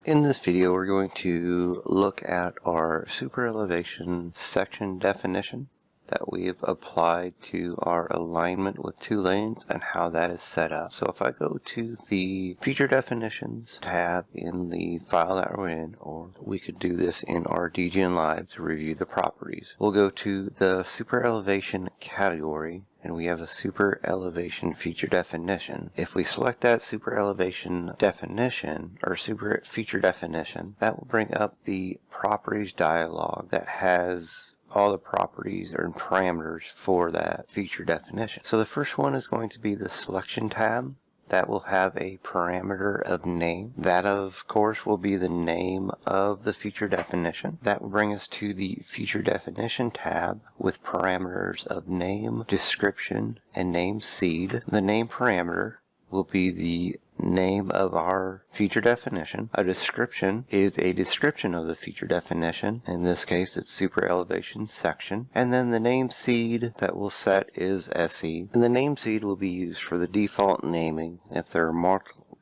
In this video, we're going to look at our SuperElevation section definition that we've applied to our alignment with two lanes and how that is set up. So if I go to the Feature Definitions tab in the file that we're in, or we could do this in our DGN Live to review the properties. We'll go to the SuperElevation category, and we have a SuperElevation feature definition. If we select that SuperElevation definition, or super feature definition, that will bring up the properties dialog that has all the properties or parameters for that feature definition. So the first one is going to be the selection tab. That will have a parameter of name. That, of course, will be the name of the feature definition. That will bring us to the feature definition tab with parameters of name, description, and name seed. The name parameter will be the name of our feature definition. A description is a description of the feature definition. In this case, it's SuperElevation section. And then the name seed that we'll set is SE. And the name seed will be used for the default naming. If there are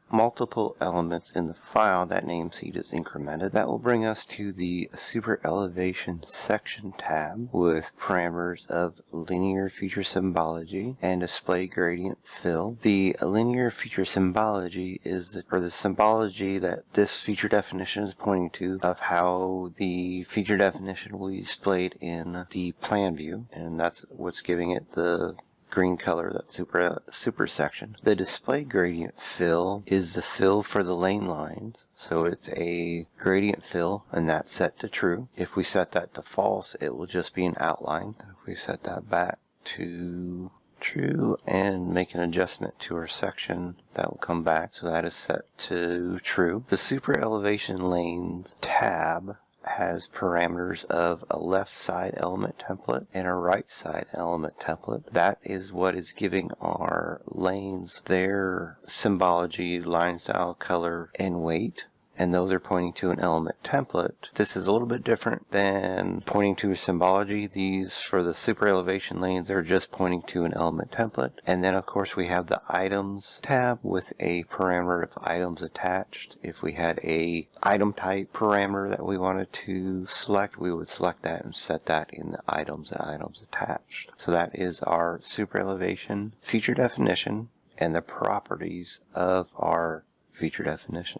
multiple elements in the file, that name seed is incremented. That will bring us to the SuperElevation section tab with parameters of linear feature symbology and display gradient fill. The linear feature symbology is for the symbology that this feature definition is pointing to of how the feature definition will be displayed in the plan view, and that's what's giving it the green color, that super section. The display gradient fill is the fill for the lane lines. So it's a gradient fill, and that's set to true. If we set that to false, it will just be an outline. If we set that back to true and make an adjustment to our section, that will come back. So that is set to true. The SuperElevation lanes tab has parameters of a left side element template and a right side element template. That is what is giving our lanes their symbology, line style, color, and weight. And those are pointing to an element template. This is a little bit different than pointing to a symbology. These, for the SuperElevation lanes, are just pointing to an element template. And then, of course, we have the items tab with a parameter of items attached. If we had a item type parameter that we wanted to select, we would select that and set that in the items and items attached. So that is our SuperElevation feature definition and the properties of our feature definition.